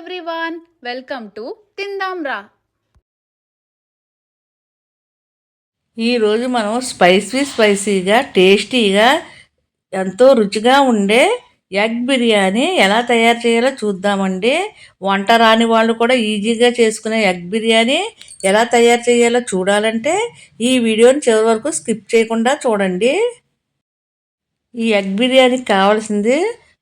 Everyone, welcome to తిందాంరా. ఈరోజు మనం స్పైసీగా టేస్టీగా ఎంతో రుచిగా ఉండే ఎగ్ బిర్యానీ ఎలా తయారు చేయాలో చూద్దామండి. వంట రాని వాళ్ళు కూడా ఈజీగా చేసుకునే ఎగ్ బిర్యానీ ఎలా తయారు చేయాలో చూడాలంటే ఈ వీడియోని చివరి వరకు స్కిప్ చేయకుండా చూడండి. ఈ ఎగ్ బిర్యానీకి కావాల్సింది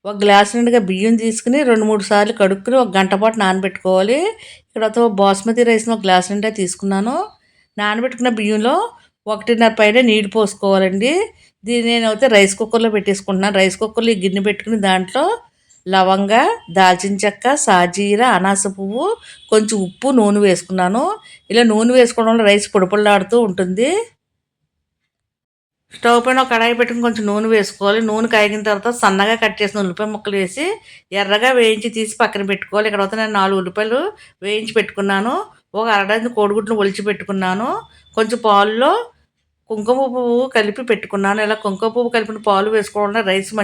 ఒక గ్లాస్ నిండుగా బియ్యం తీసుకుని 2-3 సార్లు కడుక్కుని ఒక గంట పాటు నానబెట్టుకోవాలి. ఇక్కడ బాస్మతి రైస్ని ఒక గ్లాస్ నిండా తీసుకున్నాను. నానబెట్టుకున్న బియ్యంలో 1.5 పైన నీళ్ళు పోసుకోవాలండి. దీన్ని నేనైతే రైస్ కుక్కర్లో పెట్టేసుకుంటున్నాను. రైస్ కుక్కర్లో ఈ గిన్నె పెట్టుకుని దాంట్లో లవంగ, దాల్చిన చెక్క, సాజీర, అనాస పువ్వు, కొంచెం ఉప్పు, నూనె వేసుకున్నాను. ఇలా నూనె వేసుకోవడం వల్ల రైస్ పొడిపొడిలాడుతూ ఉంటుంది. స్టవ్ పైన ఒక కడాయి పెట్టుకుని కొంచెం నూనె వేసుకోవాలి. నూనె కాగిన తర్వాత సన్నగా కట్ చేసిన ఉల్లిపాయ ముక్కలు వేసి ఎర్రగా వేయించి తీసి పక్కన పెట్టుకోవాలి. ఇక్కడ నేను 4 ఉల్లిపాయలు వేయించి పెట్టుకున్నాను. ఒక అరడజను కోడిగుడ్లు ఒలిచి పెట్టుకున్నాను. కొంచెం పాలులో కుంకుమ పువ్వు కలిపి పెట్టుకున్నాను. ఇలా కుంకుమ పువ్వు కలిపిన పాలు వేసుకోవడం వల్ల రైస్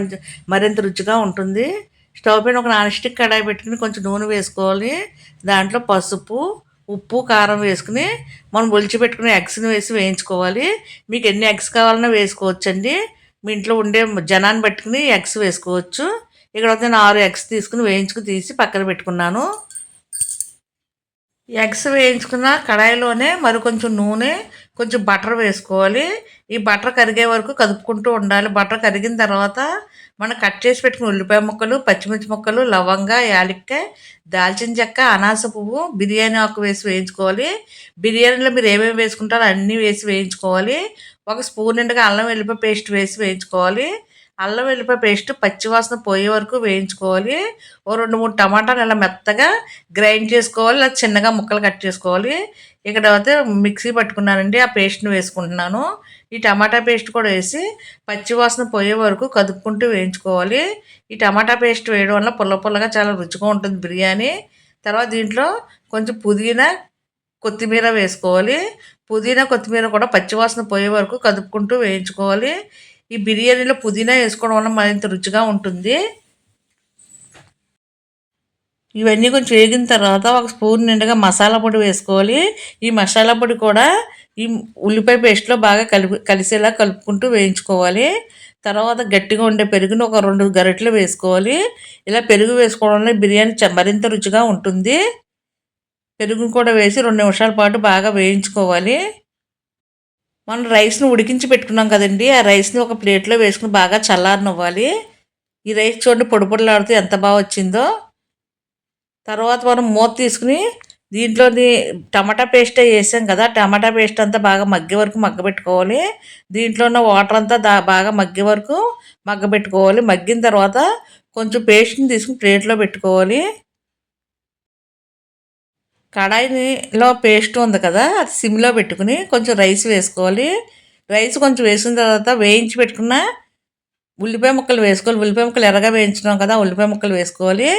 మరింత రుచిగా ఉంటుంది. స్టవ్ పైన ఒక నాన్ స్టిక్ కడాయి పెట్టుకుని కొంచెం నూనె వేసుకోవాలి. దాంట్లో పసుపు, ఉప్పు, కారం వేసుకుని మనం ఒలిచి పెట్టుకుని ఎగ్స్ని వేసి వేయించుకోవాలి. మీకు ఎన్ని ఎగ్స్ కావాలన్నా వేసుకోవచ్చండి. మీ ఇంట్లో ఉండే జనాన్ని పట్టుకుని ఎగ్స్ వేసుకోవచ్చు. ఇక్కడ నేను 6 ఎగ్స్ తీసుకుని వేయించుకుని తీసి పక్కన పెట్టుకున్నాను. ఎగ్స్ వేయించుకున్న కడాయిలోనే మరి కొంచెం నూనె, కొంచెం బటర్ వేసుకోవాలి. ఈ బటర్ కరిగే వరకు కదుపుకుంటూ ఉండాలి. బటర్ కరిగిన తర్వాత మనం కట్ చేసి పెట్టుకున్న ఉల్లిపాయ ముక్కలు, పచ్చిమిర్చి ముక్కలు, లవంగ, యాలక్కాయ, దాల్చిన చెక్క, అనాస పువ్వు, బిర్యానీ ఆకు వేసి వేయించుకోవాలి. బిర్యానీలో మీరు ఏమేమి వేసుకుంటారో అన్నీ వేసి వేయించుకోవాలి. ఒక స్పూన్ నిండుగా అల్లం వెల్లిపాయ పేస్ట్ వేసి వేయించుకోవాలి. అల్లం వెల్లిపాయ పేస్ట్ పచ్చివాసన పోయే వరకు వేయించుకోవాలి. ఓ 2-3 టమాటాలు ఇలా మెత్తగా గ్రైండ్ చేసుకోవాలి. ఇలా చిన్నగా ముక్కలు కట్ చేసుకోవాలి. ఇక్కడ అయితే మిక్సీ పట్టుకున్నానండి, ఆ పేస్ట్ని వేసుకుంటున్నాను. ఈ టమాటా పేస్ట్ కూడా వేసి పచ్చివాసన పోయే వరకు కదుపుకుంటూ వేయించుకోవాలి. ఈ టమాటా పేస్ట్ వేయడం వల్ల పుల్లగా చాలా రుచిగా ఉంటుంది బిర్యానీ. తర్వాత దీంట్లో కొంచెం పుదీనా, కొత్తిమీర వేసుకోవాలి. పుదీనా, కొత్తిమీర కూడా పచ్చివాసన పోయే వరకు కదుపుకుంటూ వేయించుకోవాలి. ఈ బిర్యానీలో పుదీనా వేసుకోవడం వల్ల మరింత రుచిగా ఉంటుంది. ఇవన్నీ కొంచెం వేగిన తర్వాత ఒక స్పూన్ నిండుగా మసాలా పొడి వేసుకోవాలి. ఈ మసాలా పొడి కూడా ఈ ఉల్లిపాయ పేస్ట్లో బాగా కలిసేలా కలుపుకుంటూ వేయించుకోవాలి. తర్వాత గట్టిగా ఉండే పెరుగును ఒక 2 గరిటెలు వేసుకోవాలి. ఇలా పెరుగు వేసుకోవడం వల్ల బిర్యానీ మరింత రుచిగా ఉంటుంది. పెరుగును కూడా వేసి 2 నిమిషాల పాటు బాగా వేయించుకోవాలి. మనం రైస్ను ఉడికించి పెట్టుకున్నాం కదండి, ఆ రైస్ని ఒక ప్లేట్లో వేసుకుని బాగా చల్లారనివ్వాలి. ఈ రైస్ చూడండి పొడిలాడుతూ ఎంత బాగా వచ్చిందో. తర్వాత మనం మూత తీసుకుని దీంట్లోని టమాటా పేస్ట్ వేసాం కదా, టమాటా పేస్ట్ అంతా బాగా మగ్గే వరకు మగ్గబెట్టుకోవాలి. దీంట్లో ఉన్న వాటర్ అంతా బాగా మగ్గే వరకు మగ్గబెట్టుకోవాలి. మగ్గిన తర్వాత కొంచెం పేస్ట్ని తీసుకుని ప్లేట్లో పెట్టుకోవాలి. కడాయిలో పేస్ట్ ఉంది కదా, అది సిమ్లో పెట్టుకుని కొంచెం రైస్ వేసుకోవాలి. రైస్ కొంచెం వేసిన తర్వాత వేయించి పెట్టుకున్న ఉల్లిపాయ ముక్కలు వేసుకోవాలి. ఉల్లిపాయ ముక్కలు ఎర్రగా వేయించున్నాం కదా, ఉల్లిపాయ ముక్కలు వేసుకోవాలి.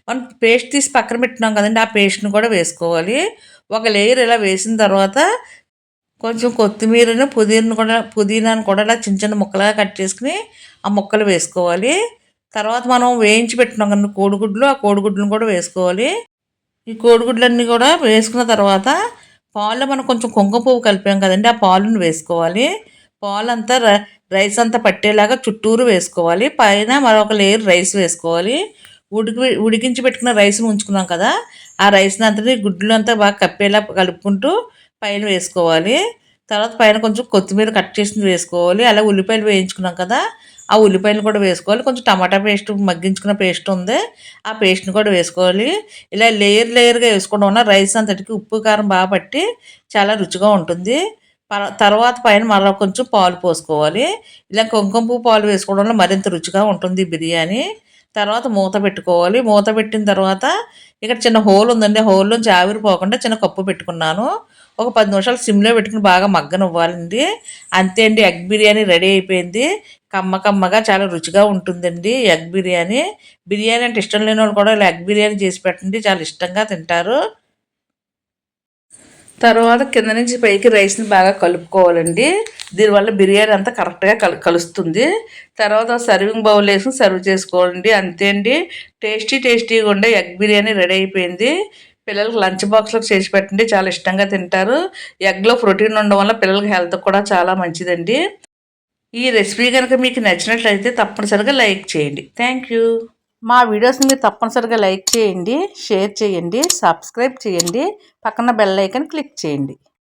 మనం పేస్ట్ తీసి పక్కన పెట్టున్నాం కదండి, ఆ పేస్ట్ని కూడా వేసుకోవాలి. ఒక లేయర్ ఇలా వేసిన తర్వాత కొంచెం కొత్తిమీరను, పుదీనాను కూడా ఇలా చిన్న ముక్కలుగా కట్ చేసుకుని ఆ ముక్కలు వేసుకోవాలి. తర్వాత మనం వేయించి పెట్టున్నాం కదా కోడిగుడ్లు, ఆ కోడిగుడ్లను కూడా వేసుకోవాలి. ఈ కోడిగుడ్లన్నీ కూడా వేసుకున్న తర్వాత పాలలో మనం కొంచెం కుంకుమ పువ్వు కలిపాం కదండి, ఆ పాలను వేసుకోవాలి. పాలంతా రైస్ అంతా పట్టేలాగా చుట్టూరు వేసుకోవాలి. పైన మరొక లేయర్ రైస్ వేసుకోవాలి. ఉడికించి పెట్టుకున్న రైస్ని ఉంచుకున్నాం కదా, ఆ రైస్ని అంతా గుడ్లు అంతా బాగా కప్పేలా కలుపుకుంటూ పైన వేసుకోవాలి. తర్వాత పైన కొంచెం కొత్తిమీర కట్ చేసి వేసుకోవాలి. అలా ఉల్లిపాయలు వేయించుకున్నాం కదా, ఆ ఉల్లిపాయలు కూడా వేసుకోవాలి. కొంచెం టమాటా పేస్ట్ మగ్గించుకున్న పేస్ట్ ఉంది, ఆ పేస్ట్ని కూడా వేసుకోవాలి. ఇలా లేయర్గా వేసుకోవడం వల్ల రైస్ అంతటికి ఉప్పు కారం బాగా పట్టి చాలా రుచిగా ఉంటుంది. తర్వాత పైన మరో కొంచెం పాలు పోసుకోవాలి. ఇలా కుంకుమ పువ్వు పాలు వేసుకోవడం వల్ల మరింత రుచిగా ఉంటుంది బిర్యానీ. తర్వాత మూత పెట్టుకోవాలి. మూత పెట్టిన తర్వాత ఇక్కడ చిన్న హోల్ ఉందండి, హోల్లోంచి ఆవిరి పోకుండా చిన్న కప్పు పెట్టుకున్నాను. ఒక 10 నిమిషాలు సిమ్లో పెట్టుకుని బాగా మగ్గనివ్వాలండి. అంతే అండి, ఎగ్ బిర్యానీ రెడీ అయిపోయింది. కమ్మగా చాలా రుచిగా ఉంటుందండి ఎగ్ బిర్యానీ. బిర్యానీ అంటే ఇష్టం లేని వాళ్ళు కూడా ఇలా ఎగ్ బిర్యానీ చేసి పెట్టండి, చాలా ఇష్టంగా తింటారు. తర్వాత కింద నుంచి పైకి రైస్ని బాగా కలుపుకోవాలండి. దీనివల్ల బిర్యానీ అంతా కరెక్ట్గా కలుస్తుంది. తర్వాత సర్వింగ్ బౌల్ వేసుకుని సర్వ్ చేసుకోవాలండి. అంతే అండి, టేస్టీగా ఉండే ఎగ్ బిర్యానీ రెడీ అయిపోయింది. పిల్లలకి లంచ్ బాక్స్లో చేసి పెట్టండి, చాలా ఇష్టంగా తింటారు. ఎగ్లో ప్రోటీన్ ఉండడం వల్ల పిల్లలకి హెల్త్ కూడా చాలా మంచిదండి. ఈ రెసిపీ కనుక మీకు నచ్చినట్లయితే తప్పనిసరిగా లైక్ చేయండి. Thank you. మా వీడియోస్ని మీరు తప్పనిసరిగా లైక్ చేయండి, షేర్ చేయండి, సబ్స్క్రైబ్ చేయండి, పక్కన బెల్ ఐకాన్ క్లిక్ చేయండి.